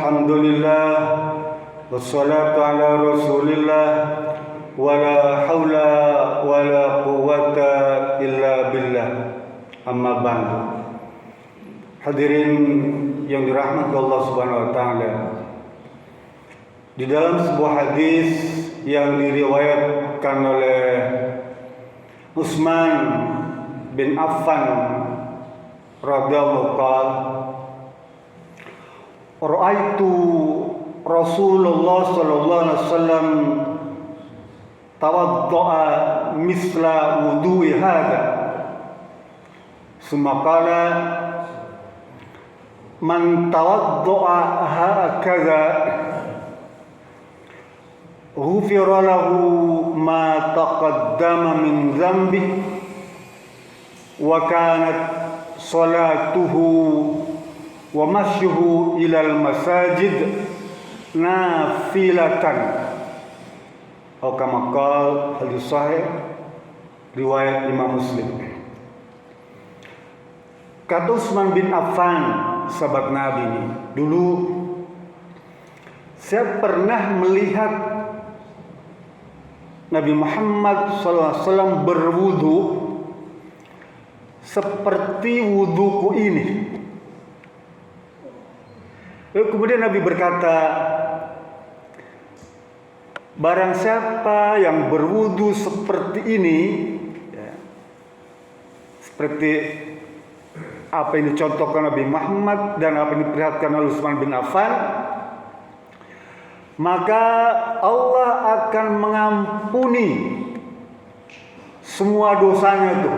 Alhamdulillah wassalatu ala rasulillah wala haula wala quwwata illa billah. Amma ba'du. Hadirin yang dirahmati Allah Subhanahu wa taala. Di dalam sebuah hadis yang diriwayatkan oleh Utsman bin Affan radhiyallahu anhu, ra'aitu Rasulullah sallallahu alaihi wasallam tawadda'a misla wudu'i hadha. Summa qala man tawadda'a hakadha ghufira lahu ma taqaddama min dhanbihi wa kanat salatuhu wa masyuhu ilal masajid nafilatan. Atau kama qala, hadis sahih riwayat Imam Muslim. Kata Utsman bin Affan, sahabat Nabi ini, dulu saya pernah melihat Nabi Muhammad SAW berwudu seperti wuduku ini. Lalu kemudian Nabi berkata, barang siapa yang berwudu seperti ini, ya, seperti apa yang dicontohkan Nabi Muhammad dan apa yang diperlihatkan oleh Utsman bin Affan, maka Allah akan mengampuni semua dosanya itu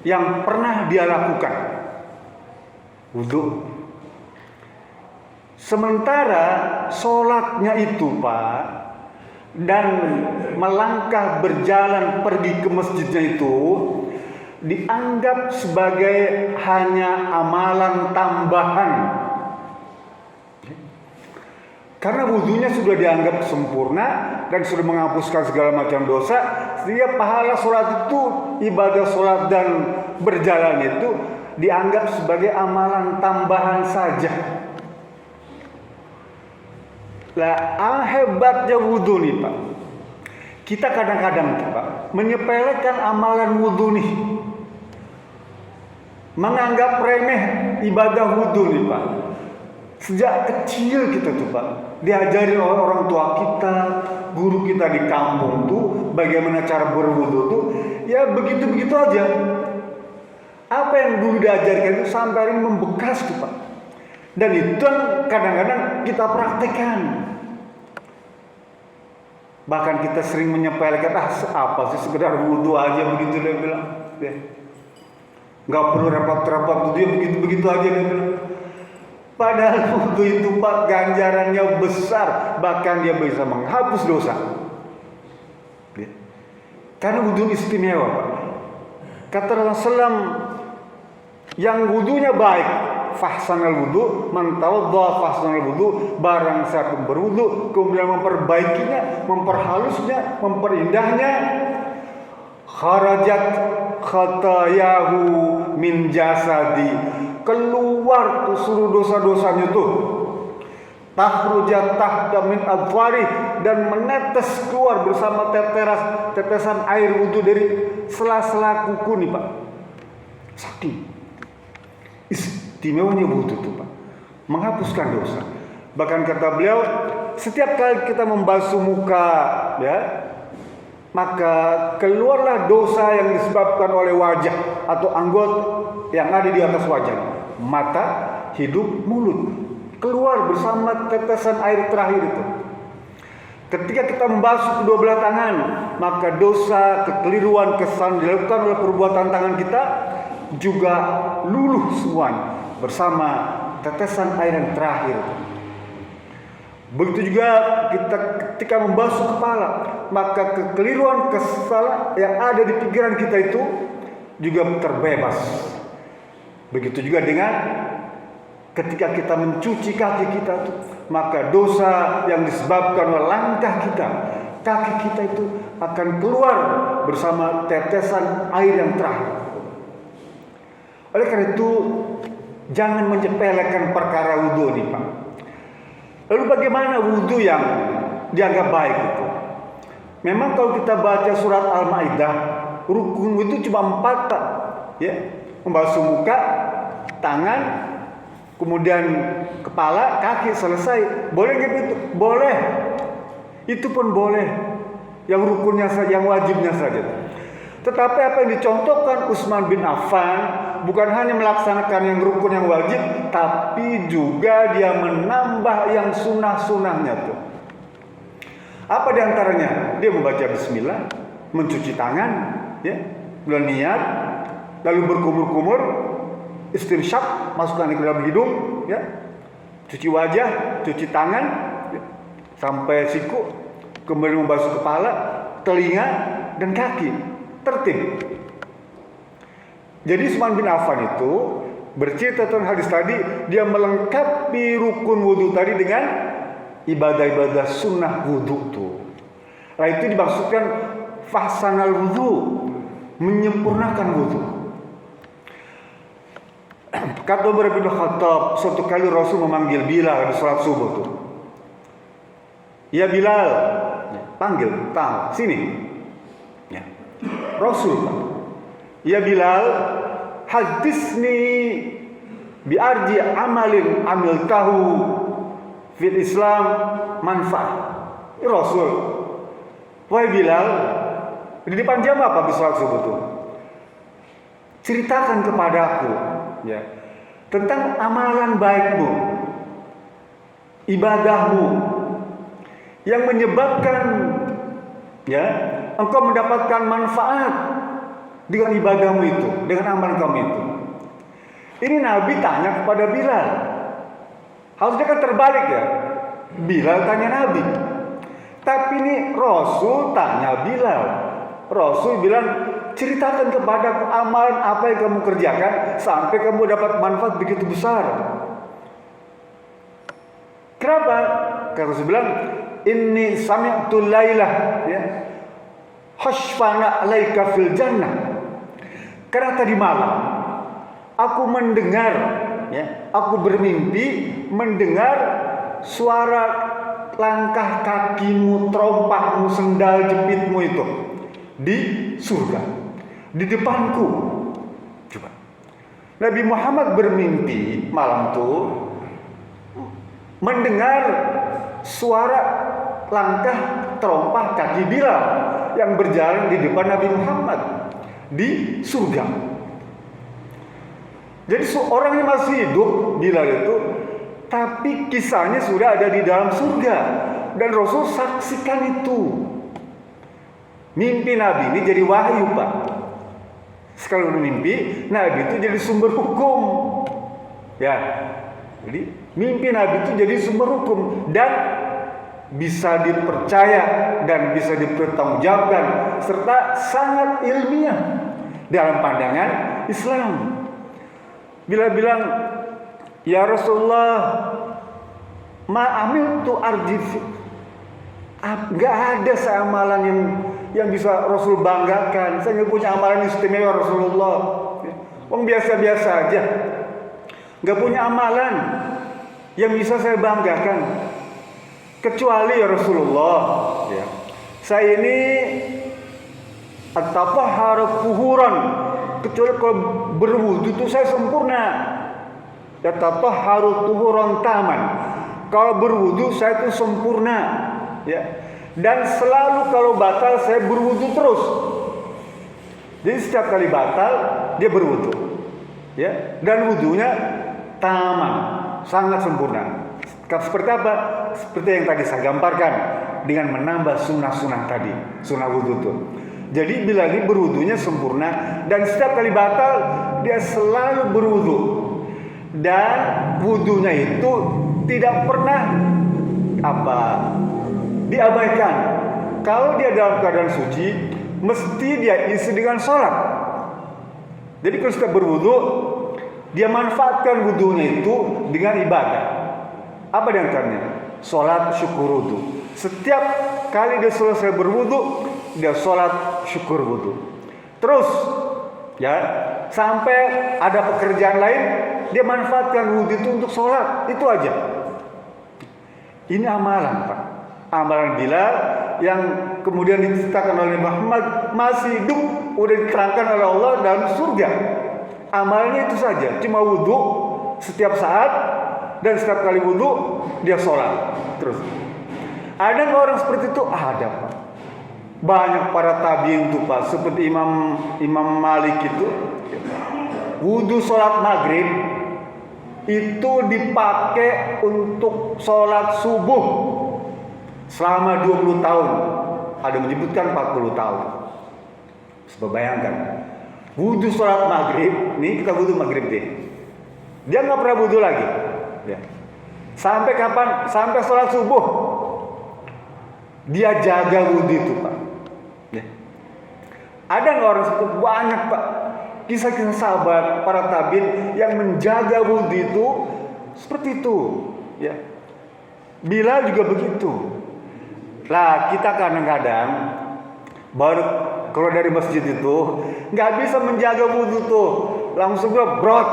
yang pernah dia lakukan. Wudu. Sementara sholatnya itu, Pak, dan melangkah berjalan pergi ke masjidnya itu dianggap sebagai hanya amalan tambahan. Karena wudunya sudah dianggap sempurna dan sudah menghapuskan segala macam dosa, sehingga pahala sholat itu, ibadah sholat dan berjalan itu dianggap sebagai amalan tambahan saja. Lah, hebatnya wudu nih, Pak. Kita kadang-kadang, Pak, menyepelekan amalan wudu nih, menganggap remeh ibadah wudu nih, Pak. Sejak kecil kita tuh, Pak, diajari oleh orang tua kita, guru kita di kampung tuh bagaimana cara berwudu tuh, ya begitu-begitu aja. Apa yang dulu diajarkan itu sampai hari ini membekas tuh, Pak. Dan itu kadang-kadang kita praktekkan. Bahkan kita sering menyepelekan, apa sih, sekedar wudu aja begitu, dia bilang. Ya. Nggak perlu repot-repot, dia begitu-begitu aja, dia bilang. Padahal wudu itu, Pak, ganjarannya besar, bahkan dia bisa menghapus dosa. Ya. Karena wudu istimewa, Pak. Kata Rasulullah, yang wudunya baik, fahsanal wudu, man tawadda fahsanal wudu, barang siapa berwudu kemudian memperbaikinya, memperhalusnya, memperindahnya, kharajat khatayahu min jasadi, keluar tuh seluruh dosa-dosanya tuh, tahrujat tahta min adfari, dan menetes keluar bersama tetesan air wudu dari sela-sela kuku nih, Pak. Saking istimewanya wudu itu, Pak, menghapuskan dosa. Bahkan kata beliau, setiap kali kita membasuh muka, ya, maka keluarlah dosa yang disebabkan oleh wajah atau anggota yang ada di atas wajah, mata, hidung, mulut, keluar bersama tetesan air terakhir itu. Ketika kita membasuh kedua belah tangan, maka dosa, kekeliruan, kesalahan dilakukan oleh perbuatan tangan kita juga luluh semuanya bersama tetesan air yang terakhir. Begitu juga kita ketika membasuh kepala, maka kekeliruan, kesalahan yang ada di pikiran kita itu juga terbebas. Begitu juga dengan ketika kita mencuci kaki kita itu, maka dosa yang disebabkan oleh langkah kita, kaki kita itu akan keluar bersama tetesan air yang terakhir. Oleh karena itu, jangan menyepelekan perkara wudu ini, Pak. Lalu bagaimana wudhu yang dianggap baik itu? Memang kalau kita baca surat Al-Maidah, rukun itu cuma 4, Pak. Ya, membasuh muka, tangan, kemudian kepala, kaki, selesai. Boleh gitu? Boleh. Itu pun boleh. Yang rukunnya saja, yang wajibnya saja. Tetapi apa yang dicontohkan Utsman bin Affan bukan hanya melaksanakan yang rukun yang wajib, tapi juga dia menambah yang sunnah-sunnahnya tuh. Apa diantaranya? Dia membaca bismillah, mencuci tangan, ya, berniat, lalu berkumur-kumur, istinsyaq, masukkan ke dalam hidung, ya, cuci wajah, cuci tangan, ya, sampai siku, kemudian membasuh kepala, telinga, dan kaki. Tertib. Jadi Utsman bin Affan itu bercerita tentang hadis tadi, dia melengkapi rukun wudhu tadi dengan ibadah-ibadah sunnah wudhu tuh. Nah itu dimaksudkan fahsanal wudhu, menyempurnakan wudhu. Kata Umar bin Khattab, suatu kali Rasul memanggil Bilal di sholat subuh tuh. Ya Bilal, panggil, tahu, sini. Ya. Rasul, ya Bilal, hadisni biarji amalin amil tahu fil Islam manfaat. Rasul, wahai Bilal, di depan jam apa di sholat subuh itu? Ceritakan kepadaku, ya, tentang amalan baikmu, ibadahmu, yang menyebabkan, ya, engkau mendapatkan manfaat dengan ibadahmu itu, dengan amalan kamu itu. Ini Nabi tanya kepada Bilal. Harusnya kan terbalik ya. Bilal tanya Nabi. Tapi ini Rasul tanya Bilal. Rasul bilang, ceritakan kepadaku amalan apa yang kamu kerjakan sampai kamu dapat manfaat begitu besar. Kenapa? Karena Rasul bilang, inni sami'tu lailah, ya, hashfana alaika fil jannah. Karena tadi malam aku mendengar, ya, aku bermimpi mendengar suara langkah kakimu, terompahmu, sendal jepitmu itu di surga, di depanku. Coba. Nabi Muhammad bermimpi malam itu mendengar suara langkah terompah kaki Bilal yang berjalan di depan Nabi Muhammad di surga. Jadi orang yang masih hidup Bilal itu, tapi kisahnya sudah ada di dalam surga dan Rasul saksikan itu. Mimpi Nabi ini jadi wahyu, Pak. Sekali mimpi, Nabi itu jadi sumber hukum. Ya. Jadi mimpi Nabi itu jadi sumber hukum dan bisa dipercaya dan bisa dipertanggungjawabkan serta sangat ilmiah dalam pandangan Islam. Bila bilang, ya Rasulullah, ma amiltu arjif, nggak ada amalan yang bisa Rasul banggakan. Saya nggak punya amalan istimewa Rasulullah. Orang biasa-biasa aja, nggak punya amalan yang bisa saya banggakan. Kecuali ya Rasulullah, ya, saya ini at-tatahharu tuhuran, kecuali kalau berwudu itu saya sempurna. Ya tatahharu tuhuran taman. Kalau berwudu saya itu sempurna, ya. Dan selalu kalau batal saya berwudu terus. Jadi setiap kali batal dia berwudu, ya. Dan wudunya taman, sangat sempurna. Seperti apa? Seperti yang tadi saya gambarkan dengan menambah sunnah-sunnah tadi, sunnah wudhu itu. Jadi bila ini berwudunya sempurna dan setiap kali batal dia selalu berwudu dan wudunya itu tidak pernah diabaikan. Kalau dia dalam keadaan suci, mesti dia isi dengan sholat. Jadi kalau sudah berwudu, dia manfaatkan wudunya itu dengan ibadah. Apa diantaranya? Sholat syukur wudu. Setiap kali dia selesai berwudu, dia sholat syukur wudu. Terus, ya, sampai ada pekerjaan lain, dia manfaatkan wudu itu untuk sholat. Itu aja. Ini amalan, Pak. Amalan Bilal yang kemudian diceritakan oleh Muhammad masih hidup, udah diterangkan oleh Allah dalam surga. Amalnya itu saja, cuma wudhu setiap saat, dan setiap kali wudhu dia sholat terus. Ada nggak orang seperti itu? Ada, Pak. Banyak para tabiin tuh, Pak. Seperti Imam Malik itu, wudhu sholat maghrib itu dipakai untuk sholat subuh selama 20 tahun. Ada menyebutkan 40 tahun. Coba bayangkan, wudhu sholat maghrib, nih kita wudhu maghrib deh, dia nggak pernah wudhu lagi, ya. Sampai kapan? Sampai sholat subuh dia jaga wudhu itu, Pak, ya. Ada nggak orang seperti? Banyak, Pak. Kisah-kisah sahabat para tabiin yang menjaga wudhu itu seperti itu, ya. Bilal juga begitu. Lah kita kadang-kadang baru keluar dari masjid itu nggak bisa menjaga wudhu tuh, langsung gue brot,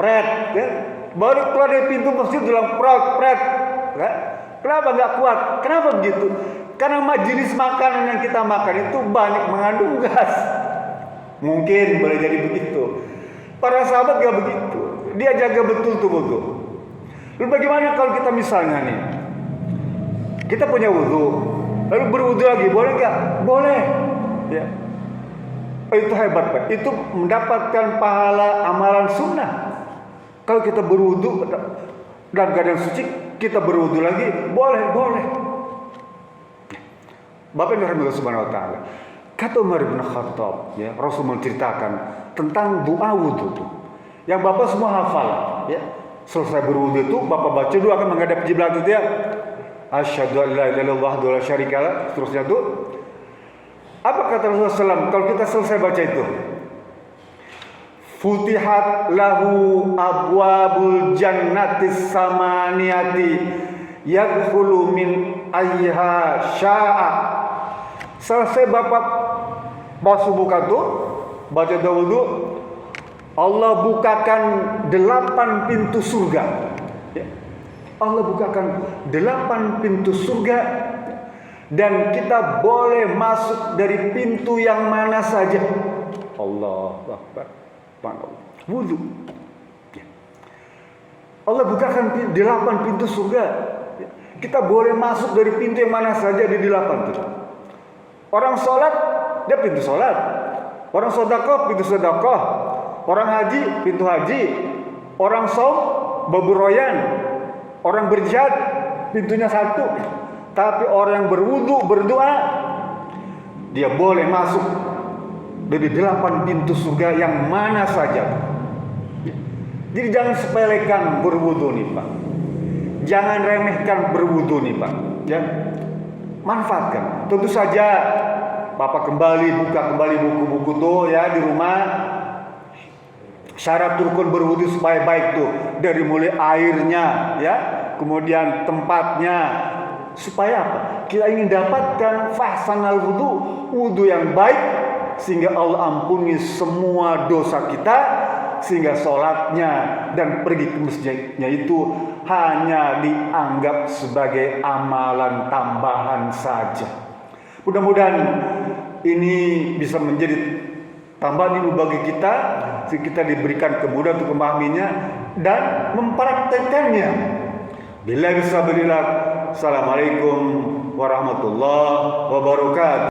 pret, ya. Baru keluar dari pintu masjid bilang pret, ya. Kenapa nggak kuat? Kenapa begitu? Karena majelis makanan yang kita makan itu banyak mengandung gas. Mungkin boleh jadi begitu. Para sahabat nggak begitu, dia jaga betul tuh wudhu. Lalu bagaimana kalau kita misalnya nih, kita punya wudhu, lalu berwudhu lagi, boleh nggak? Boleh, ya. Itu hebat, Pak. Itu mendapatkan pahala amalan sunnah. Kalau kita berwudhu dalam keadaan suci, kita berwudhu lagi, boleh. Bapak yang dirahmati Allah Subhanahu Wa Taala, kata Umar bin Khattab, ya, Rasul menceritakan tentang doa wudhu itu, yang Bapak semua hafal, ya. Selesai berwudhu itu, Bapak baca dulu akan menghadap kiblat itu, ya. Asyhadu an la ilaha illallah wahdahu la syarikalah, seterusnya itu. Apa kata Rasulullah SAW kalau kita selesai baca itu? Futihat lahu abwabul jannatis samaniyati yadkhulu min ayha sya'a. Selesai Bapak basuh buka tuh, baca dahulu, Allah bukakan 8 pintu surga, ya. Allah bukakan 8 pintu surga, dan kita boleh masuk dari pintu yang mana saja. Allahu Akbar. Wudhu, ya. Allah bukakan 8 pintu surga, ya. Kita boleh masuk dari pintu yang mana saja di 8 itu. Orang sholat, dia pintu sholat. Orang sedekah, pintu sedekah. Orang haji, pintu haji. Orang saum, beberoyan. Orang berjihad, pintunya 1. Tapi orang yang berwudu, berdoa, dia boleh masuk dari 8 pintu surga yang mana saja. Jadi jangan sepelekan berwudu nih, Pak. Jangan remehkan berwudu nih, Pak, ya. Manfaatkan. Tentu saja Bapak buka kembali buku-buku tuh, ya, di rumah. Syarat rukun berwudu supaya baik tuh, dari mulai airnya, ya, kemudian tempatnya, supaya apa? Kita ingin dapatkan fahsanal wudu yang baik, sehingga Allah ampuni semua dosa kita, sehingga sholatnya dan pergi ke masjidnya itu hanya dianggap sebagai amalan tambahan saja. Mudah-mudahan ini bisa menjadi tambahan ilmu bagi kita, sehingga kita diberikan kemudahan untuk memahaminya dan mempraktekannya. Billahi bismillah. Assalamualaikum warahmatullahi wabarakatuh.